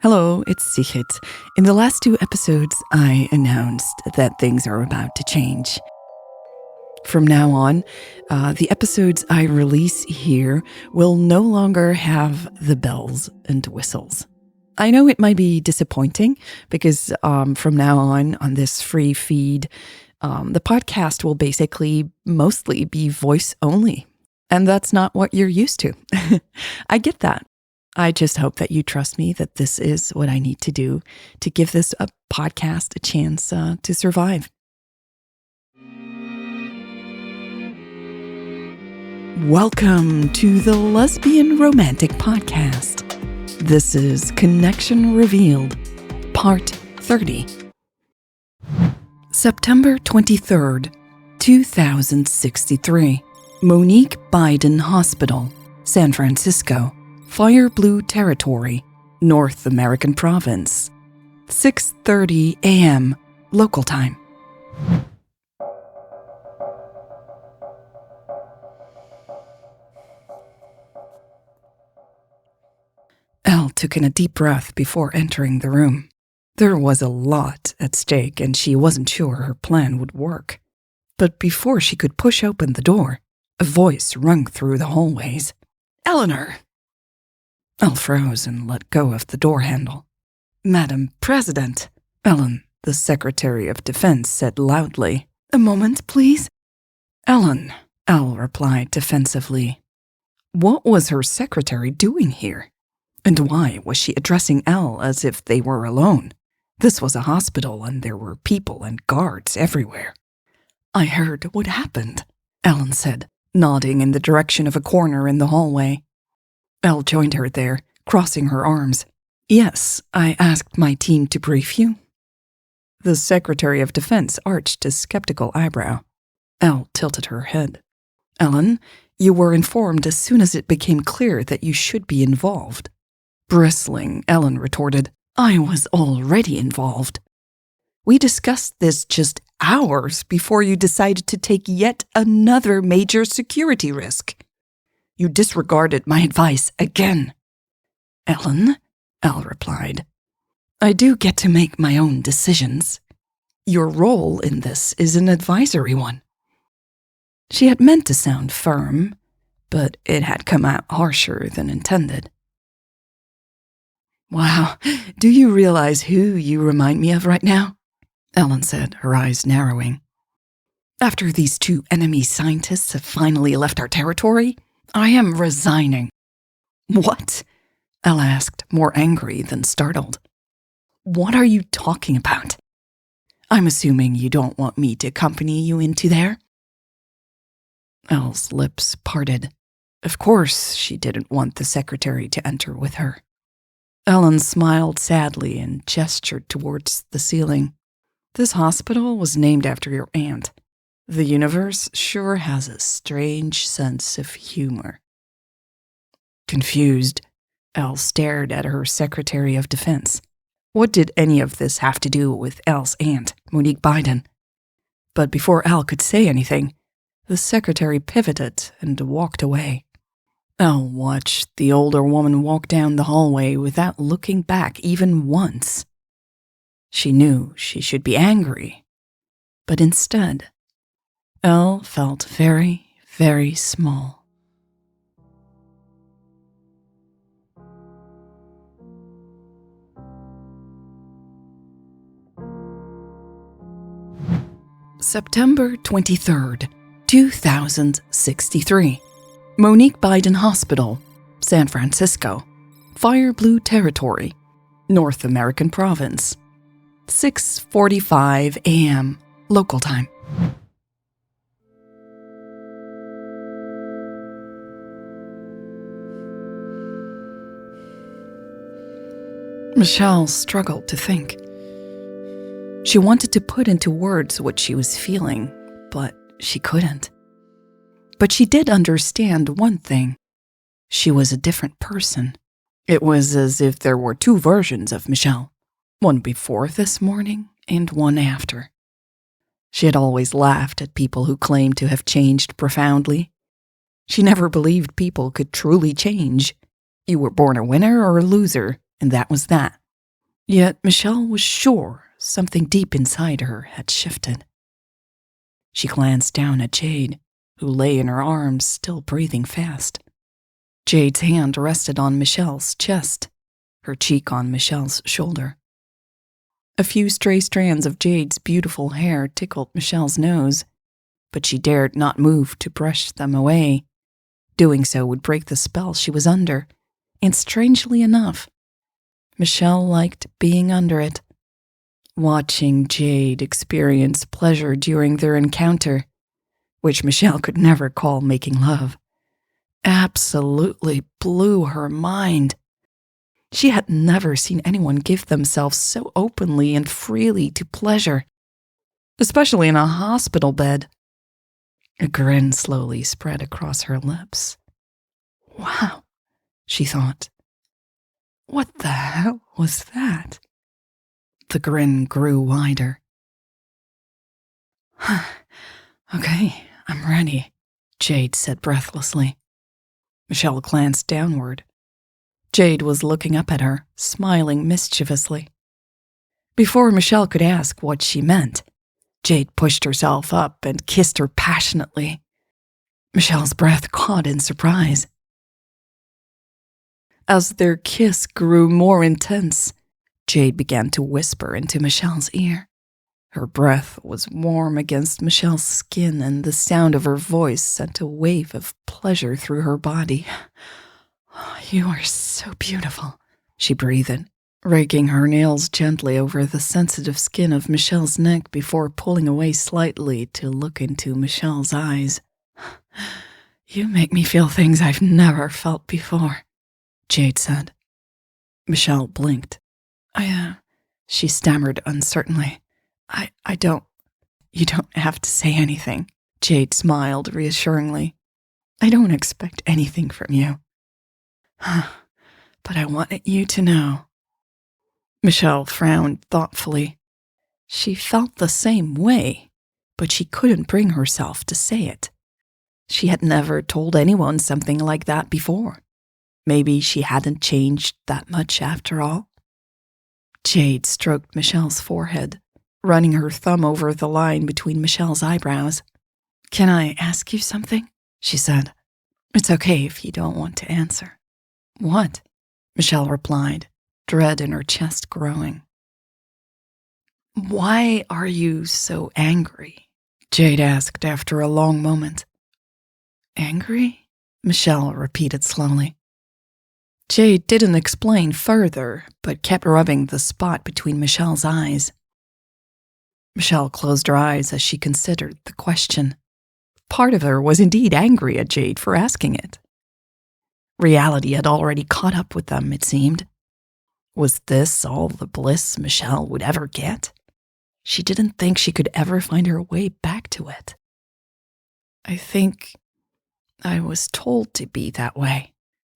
Hello, it's Sigrid. In the last 2 episodes, I announced that things are about to change. From now on, the episodes I release here will no longer have the bells and whistles. I know it might be disappointing because from now on this free feed, the podcast will basically mostly be voice only. And that's not what you're used to. I get that. I just hope that you trust me that this is what I need to do to give this a podcast a chance to survive. Welcome to the Lesbian Romantic podcast. This is Connection Revealed, Part 30. September 23rd, 2063. Monique Biden Hospital, San Francisco. Fire Blue Territory, North American Province. 6:30 a.m. local time. Elle took in a deep breath before entering the room. There was a lot at stake, and she wasn't sure her plan would work. But before she could push open the door, a voice rung through the hallways. "Eleanor!" Elle froze and let go of the door handle. "Madam President," Ellen, the Secretary of Defense, said loudly. "A moment, please." "Ellen," Elle replied defensively. What was her secretary doing here? And why was she addressing Elle as if they were alone? This was a hospital and there were people and guards everywhere. "I heard what happened," Ellen said, nodding in the direction of a corner in the hallway. Elle joined her there, crossing her arms. "Yes, I asked my team to brief you." The Secretary of Defense arched a skeptical eyebrow. Elle tilted her head. "Ellen, you were informed as soon as it became clear that you should be involved." Bristling, Ellen retorted, "I was already involved. We discussed this just hours before you decided to take yet another major security risk. You disregarded my advice again." "Ellen," Elle replied, "I do get to make my own decisions. Your role in this is an advisory one." She had meant to sound firm, but it had come out harsher than intended. "Wow, do you realize who you remind me of right now?" Ellen said, her eyes narrowing. "After these 2 enemy scientists have finally left our territory, I am resigning." "What?" Elle asked, more angry than startled. "What are you talking about? I'm assuming you don't want me to accompany you into there?" Elle's lips parted. Of course she didn't want the secretary to enter with her. Ellen smiled sadly and gestured towards the ceiling. "This hospital was named after your aunt. The universe sure has a strange sense of humor." Confused, Elle stared at her Secretary of Defense. What did any of this have to do with Elle's aunt, Monique Biden? But before Elle could say anything, the secretary pivoted and walked away. Elle watched the older woman walk down the hallway without looking back even once. She knew she should be angry, but instead, Elle felt very, very small. September 23rd, 2063. Monique Biden Hospital, San Francisco. Fire Blue Territory, North American Province. 6:45 a.m. local time. Michelle struggled to think. She wanted to put into words what she was feeling, but she couldn't. But she did understand one thing. She was a different person. It was as if there were 2 versions of Michelle, one before this morning and one after. She had always laughed at people who claimed to have changed profoundly. She never believed people could truly change. You were born a winner or a loser, and that was that. Yet Michelle was sure something deep inside her had shifted. She glanced down at Jade, who lay in her arms, still breathing fast. Jade's hand rested on Michelle's chest, her cheek on Michelle's shoulder. A few stray strands of Jade's beautiful hair tickled Michelle's nose, but she dared not move to brush them away. Doing so would break the spell she was under, and strangely enough, Michelle liked being under it. Watching Jade experience pleasure during their encounter, which Michelle could never call making love, absolutely blew her mind. She had never seen anyone give themselves so openly and freely to pleasure, especially in a hospital bed. A grin slowly spread across her lips. Wow, she thought. What the hell was that? The grin grew wider. Okay, I'm ready, Jade said breathlessly. Michelle glanced downward. Jade was looking up at her, smiling mischievously. Before Michelle could ask what she meant, Jade pushed herself up and kissed her passionately. Michelle's breath caught in surprise. As their kiss grew more intense, Jade began to whisper into Michelle's ear. Her breath was warm against Michelle's skin, and the sound of her voice sent a wave of pleasure through her body. Oh, you are so beautiful, she breathed, raking her nails gently over the sensitive skin of Michelle's neck before pulling away slightly to look into Michelle's eyes. You make me feel things I've never felt before, Jade said. Michelle blinked. She stammered uncertainly. You don't have to say anything, Jade smiled reassuringly. I don't expect anything from you. But I wanted you to know. Michelle frowned thoughtfully. She felt the same way, but she couldn't bring herself to say it. She had never told anyone something like that before. Maybe she hadn't changed that much after all. Jade stroked Michelle's forehead, running her thumb over the line between Michelle's eyebrows. Can I ask you something? She said. It's okay if you don't want to answer. What? Michelle replied, dread in her chest growing. Why are you so angry? Jade asked after a long moment. Angry? Michelle repeated slowly. Jade didn't explain further, but kept rubbing the spot between Michelle's eyes. Michelle closed her eyes as she considered the question. Part of her was indeed angry at Jade for asking it. Reality had already caught up with them, it seemed. Was this all the bliss Michelle would ever get? She didn't think she could ever find her way back to it. I think I was told to be that way,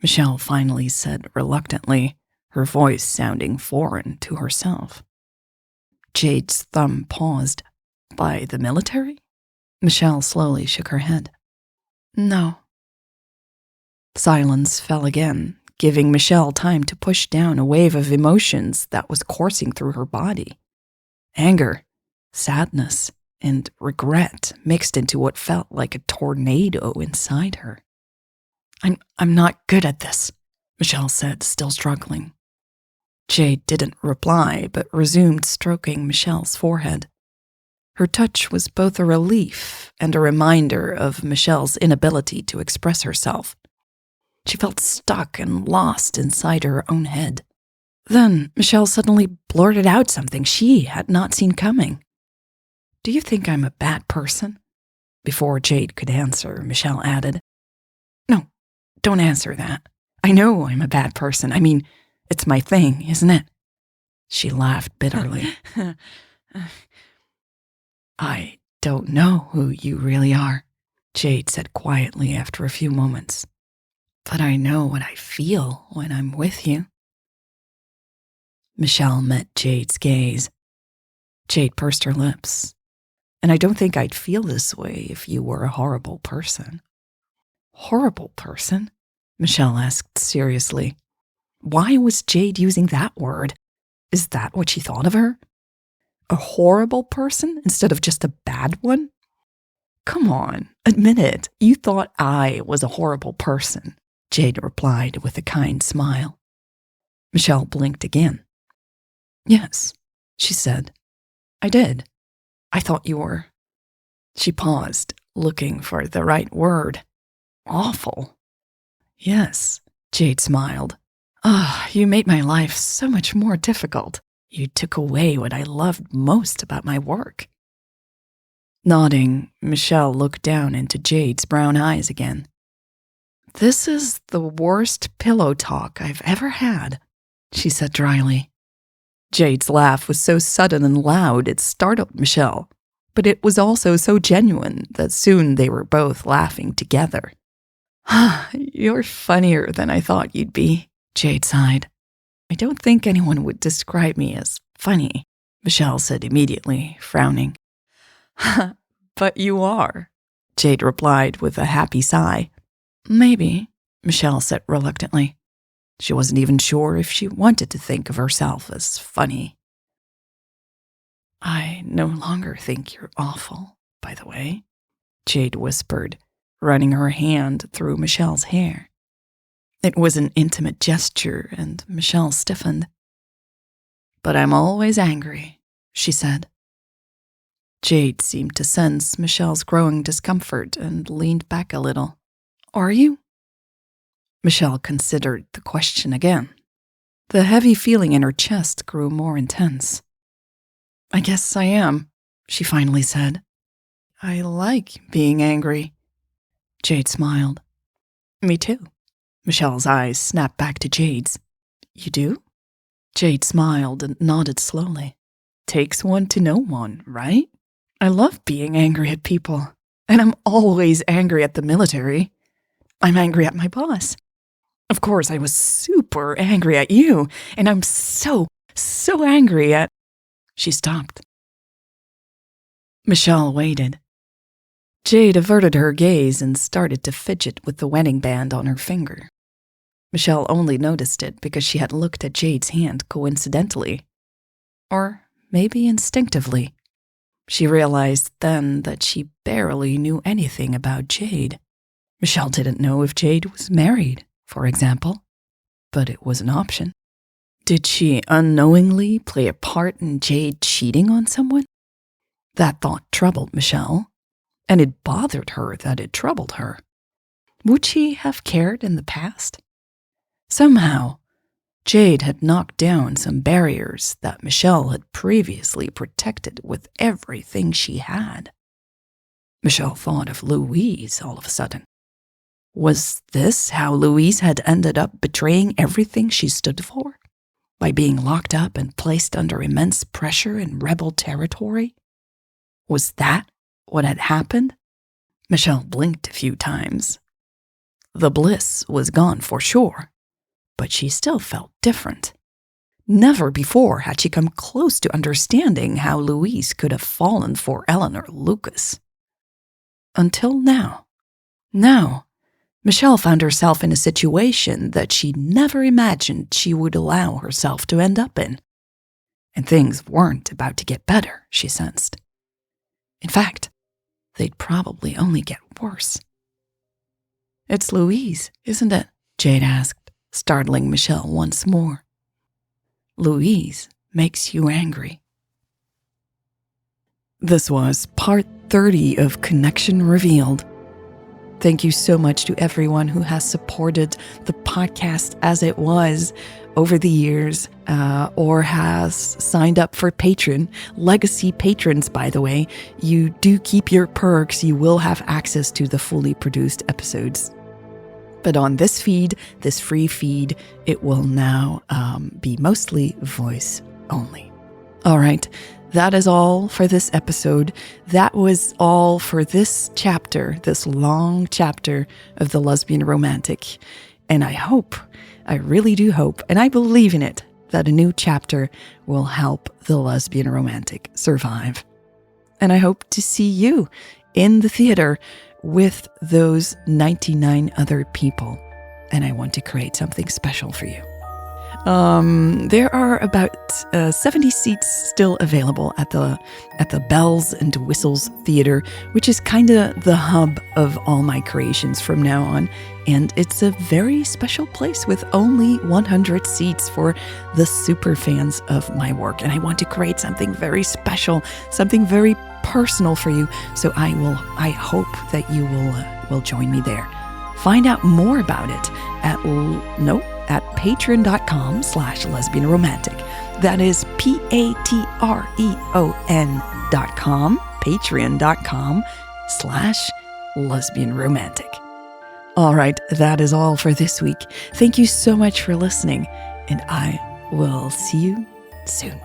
Michelle finally said reluctantly, her voice sounding foreign to herself. Jade's thumb paused. By the military? Michelle slowly shook her head. No. Silence fell again, giving Michelle time to push down a wave of emotions that was coursing through her body. Anger, sadness, and regret mixed into what felt like a tornado inside her. I'm not good at this, Michelle said, still struggling. Jade didn't reply, but resumed stroking Michelle's forehead. Her touch was both a relief and a reminder of Michelle's inability to express herself. She felt stuck and lost inside her own head. Then Michelle suddenly blurted out something she had not seen coming. Do you think I'm a bad person? Before Jade could answer, Michelle added, No, don't answer that. I know I'm a bad person. I mean, it's my thing, isn't it? She laughed bitterly. I don't know who you really are, Jade said quietly after a few moments. But I know what I feel when I'm with you. Michelle met Jade's gaze. Jade pursed her lips. And I don't think I'd feel this way if you were a horrible person. Horrible person? Michelle asked seriously. Why was Jade using that word? Is that what she thought of her? A horrible person instead of just a bad one? Come on, admit it. You thought I was a horrible person, Jade replied with a kind smile. Michelle blinked again. Yes, she said. I did. I thought you were. She paused, looking for the right word. Awful. Yes, Jade smiled. You made my life so much more difficult. You took away what I loved most about my work. Nodding, Michelle looked down into Jade's brown eyes again. This is the worst pillow talk I've ever had, she said dryly. Jade's laugh was so sudden and loud it startled Michelle, but it was also so genuine that soon they were both laughing together. You're funnier than I thought you'd be, Jade sighed. I don't think anyone would describe me as funny, Michelle said immediately, frowning. But you are, Jade replied with a happy sigh. Maybe, Michelle said reluctantly. She wasn't even sure if she wanted to think of herself as funny. I no longer think you're awful, by the way, Jade whispered, running her hand through Michelle's hair. It was an intimate gesture, and Michelle stiffened. But I'm always angry, she said. Jade seemed to sense Michelle's growing discomfort and leaned back a little. Are you? Michelle considered the question again. The heavy feeling in her chest grew more intense. I guess I am, she finally said. I like being angry. Jade smiled. Me too. Michelle's eyes snapped back to Jade's. You do? Jade smiled and nodded slowly. Takes one to know one, right? I love being angry at people, and I'm always angry at the military. I'm angry at my boss. Of course, I was super angry at you, and I'm so angry at... She stopped. Michelle waited. Jade averted her gaze and started to fidget with the wedding band on her finger. Michelle only noticed it because she had looked at Jade's hand coincidentally. Or maybe instinctively. She realized then that she barely knew anything about Jade. Michelle didn't know if Jade was married, for example, but it was an option. Did she unknowingly play a part in Jade cheating on someone? That thought troubled Michelle, and it bothered her that it troubled her. Would she have cared in the past? Somehow, Jade had knocked down some barriers that Michelle had previously protected with everything she had. Michelle thought of Louise all of a sudden. Was this how Louise had ended up betraying everything she stood for? By being locked up and placed under immense pressure in rebel territory? Was that what had happened? Michelle blinked a few times. The bliss was gone for sure, but she still felt different. Never before had she come close to understanding how Louise could have fallen for Eleanor Lucas. Until now. Now, Michelle found herself in a situation that she never imagined she would allow herself to end up in. And things weren't about to get better, she sensed. In fact, they'd probably only get worse. It's Louise, isn't it? Jade asked, startling Michelle once more. Louise makes you angry. This was part 30 of Connection Revealed. Thank you so much to everyone who has supported the podcast as it was over the years, or has signed up for Patreon. Legacy patrons, by the way, you do keep your perks. You will have access to the fully produced episodes. But on this feed, this free feed, it will now be mostly voice only. All right, that is all for this episode. That was all for this chapter, this long chapter of the Lesbian Romantic. And I really do hope, and I believe in it, that a new chapter will help the Lesbian Romantic survive. And I hope to see you in the theater with those 99 other people. And I want to create something special for you. There are about 70 seats still available at the Bells and Whistles Theater, which is kind of the hub of all my creations from now on. And it's a very special place with only 100 seats for the super fans of my work. And I want to create something very special, something very personal for you. So I hope that you will join me there. Find out more about it at patreon.com/lesbianromantic. That is patreon.com, patreon.com/lesbianromantic. All right, that is all for this week. Thank you so much for listening, and I will see you soon.